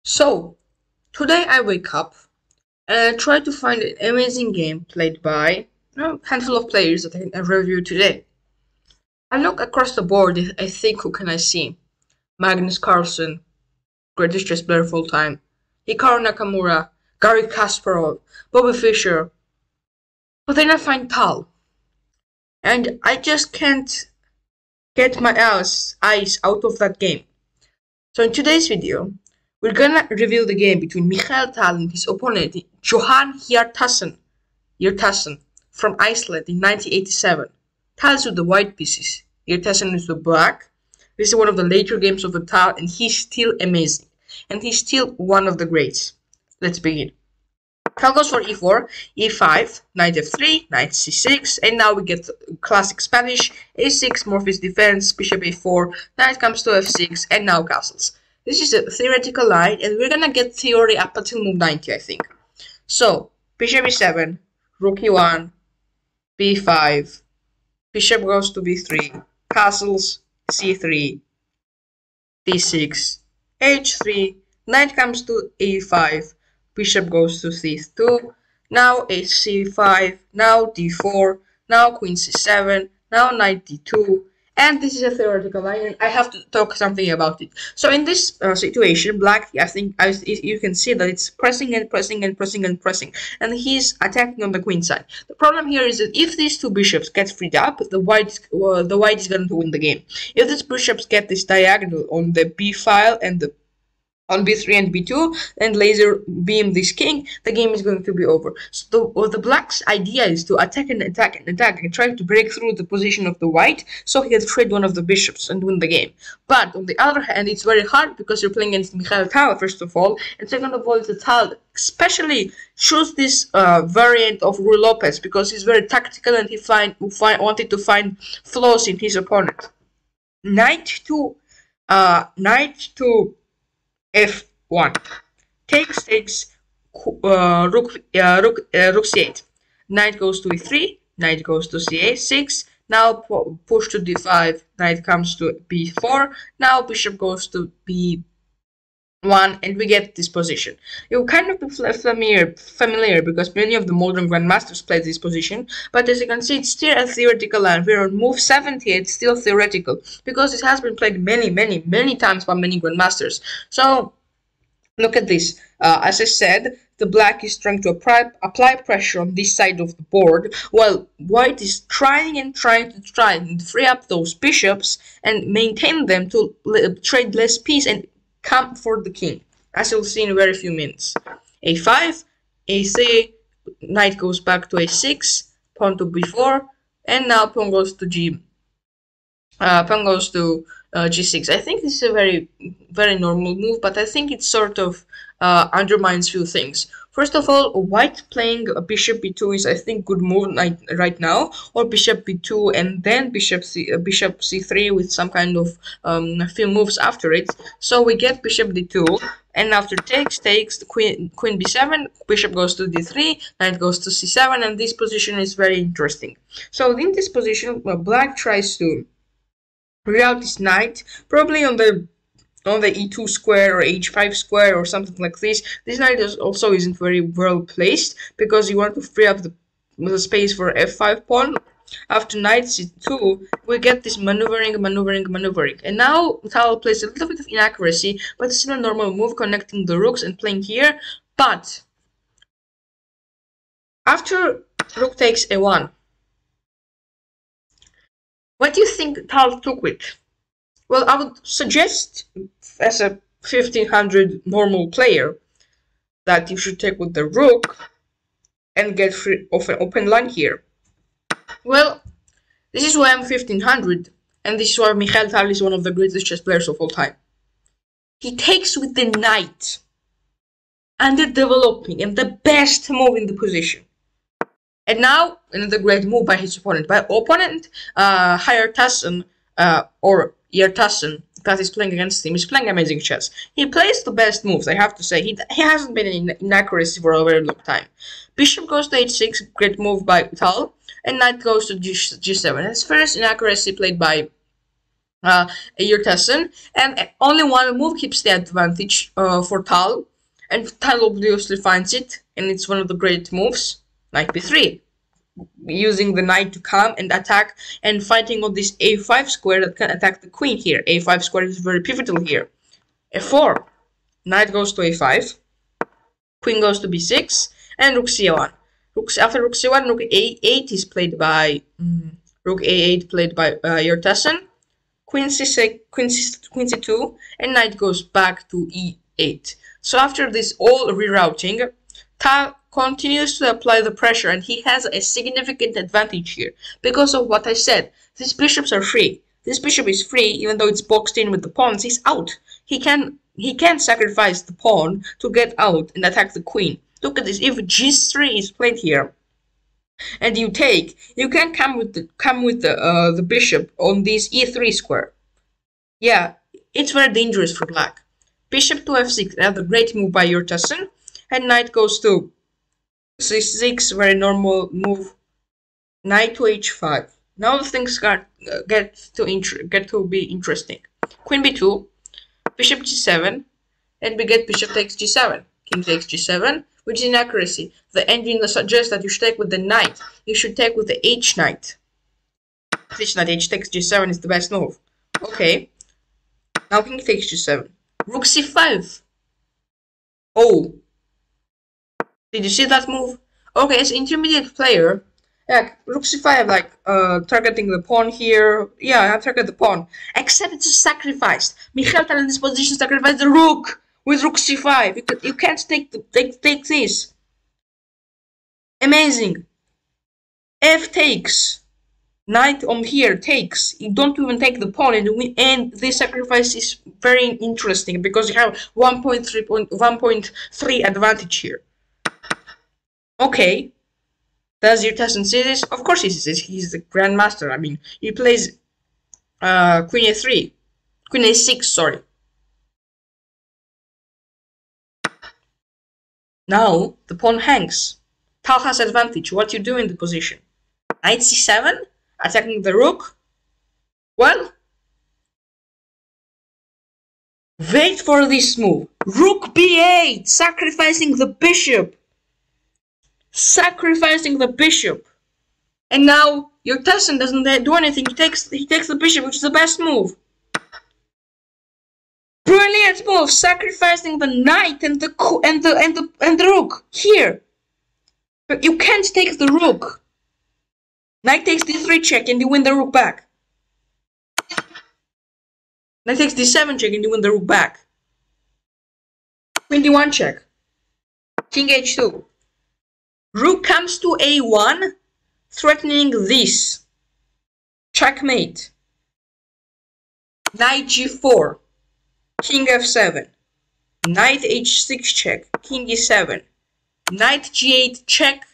So, today I wake up and I try to find an amazing game played by a handful of players that I can review today. I look across the board, I think, who can I see? Magnus Carlsen, greatest chess player of all time, Hikaru Nakamura, Garry Kasparov, Bobby Fischer, but then I find Tal. And I just can't get my eyes out of that game. So in today's video, we're gonna review the game between Mikhail Tal and his opponent, Johan Hjartarson from Iceland in 1987. Tal's with the white pieces, Hjartarson is the black. This is one of the later games of the Tal, and he's still amazing. And he's still one of the greats. Let's begin. Tal goes for e4, e5, knight f3, knight c6, and now we get classic Spanish, a6, Morpheus defense, bishop a4, knight comes to f6, and now castles. This is a theoretical line, and we're gonna get theory up until move 90, I think. So, bishop e7, rook e1, b5, bishop goes to b3, castles, c3, d6, h3, knight comes to e5, bishop goes to c2, now c5, now d4, now queen c7, now knight d2, and this is a theoretical line, and I have to talk something about it. So in this situation, black, I think you can see that it's pressing and pressing and pressing and pressing, and he's attacking on the queen side. The problem here is that if these two bishops get freed up, the white is going to win the game. If these bishops get this diagonal on the b file and on b3 and b2 and laser beam this king, the game is going to be over. So the black's idea is to attack and attack and attack and try to break through the position of the white so he can trade one of the bishops and win the game. But on the other hand, it's very hard because you're playing against Mikhail Tal, first of all, and second of all, the Tal especially chose this variant of Ruy Lopez because he's very tactical and he wanted to find flaws in his opponent. Knight to f1 takes rook c8, knight goes to e3, knight goes to c6, now push to d5, knight comes to b4, now bishop goes to b1, and we get this position. You'll kind of be familiar because many of the modern grandmasters play this position, but as you can see, it's still a theoretical line. We're on move 70, it's still theoretical because it has been played many times by many grandmasters. So look at this. As I said, the black is trying to apply pressure on this side of the board, while white is trying and free up those bishops and maintain them to trade less piece and come for the king, as you'll see in a very few minutes. a5, a3, knight goes back to a6, pawn to b4, and now pawn goes to g6. I think this is a very normal move, but I think it sort of undermines few things. First of all, white playing bishop b2 is, I think, good move right now, or bishop b2 and then bishop c3 with some kind of few moves after it. So we get bishop d2, and after takes the queen b7, bishop goes to d3, knight goes to c7, and this position is very interesting. So in this position, black tries to reroute this knight, probably on the e2 square or h5 square or something like this. This knight also isn't very well placed because you want to free up the space for f5 pawn. After knight c2, we get this maneuvering, and now Tal plays a little bit of inaccuracy, but it's still a normal move, connecting the rooks and playing here. But after rook takes a1, what do you think Tal took with? Well, I would suggest, as a 1500 normal player, that you should take with the rook and get free of an open line here. Well, this is why I'm 1500, and this is why Mikhail Tal is one of the greatest chess players of all time. He takes with the knight, underdeveloping, and the best move in the position. And now, another great move by his opponent. By opponent, Hjartarson, or Hjartarson, that is playing against him, is playing amazing chess. He plays the best moves, I have to say. He hasn't been in inaccuracy for a very long time. Bishop goes to h6, great move by Tal, and knight goes to g7. His first inaccuracy played by Yurtasun, and only one move keeps the advantage for Tal, and Tal obviously finds it, and it's one of the great moves. Knight b3, using the knight to come and attack and fighting on this a5 square that can attack the queen here. A5 square is very pivotal here. f4, knight goes to a5, queen goes to b6, and rook c1. After rook c1, rook a8 is played by rook a8 played by Yurtasun. Queen c6, queen c2, and knight goes back to e8. So after this all rerouting, Tal continues to apply the pressure, and he has a significant advantage here because of what I said. These bishops are free. This bishop is free, even though it's boxed in with the pawns. He's out. He can sacrifice the pawn to get out and attack the queen. Look at this. If g3 is played here, and you take, you can come with the bishop on this e3 square. Yeah, it's very dangerous for black. Bishop to f6, another great move by Yurtasun, and knight goes to c6, very normal move. Knight to h5. Now things get to be interesting. Queen b2, bishop g7, and we get bishop takes g7. King takes g7, which is inaccuracy. The engine suggests that you should take with the knight. You should take with the h knight. H knight, h takes g7 is the best move. Okay. Now king takes g7. Rook c5. Oh. Did you see that move? Okay, as intermediate player, like rook c5, like targeting the pawn here. Yeah, I target the pawn. Except it's sacrificed. Mikhail Tal in this position sacrificed the rook with rook c5. You can't take this. Amazing. F takes. Knight on here takes. You don't even take the pawn, and this sacrifice is very interesting because you have 1.3 advantage here. Okay. Does Yurtasun see this? Of course he sees this. He's the grandmaster. I mean, he plays queen a3. Queen a6, sorry. Now the pawn hangs. Tal has advantage. What you do in the position? Knight c7, attacking the rook. Well, wait for this move. Rook b8, sacrificing the bishop. Sacrificing the bishop. And now Yurtasun doesn't do anything. He takes the bishop, which is the best move. Brilliant move, sacrificing the knight and the rook here. But you can't take the rook. Knight takes d3 check and you win the rook back. Knight takes d7 check and you win the rook back. Queen d1 check. King h2. Rook comes to a1, threatening this. Checkmate. Knight g4. King f7. Knight h6 check. King e7. Knight g8 check.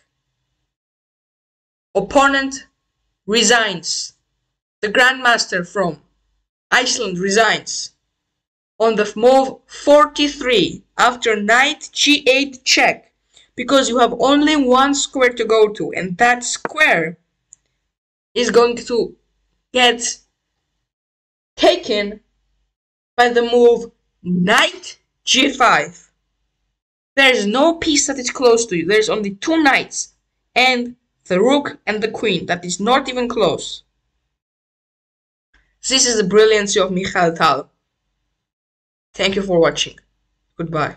Opponent resigns. The grandmaster from Iceland resigns. On the move 43 after knight g8 check, because you have only one square to go to, and that square is going to get taken by the move knight g5. There is no piece that is close to you. There's only two knights and the rook and the queen. That is not even close. This is the brilliancy of Mikhail Tal. Thank you for watching. Goodbye.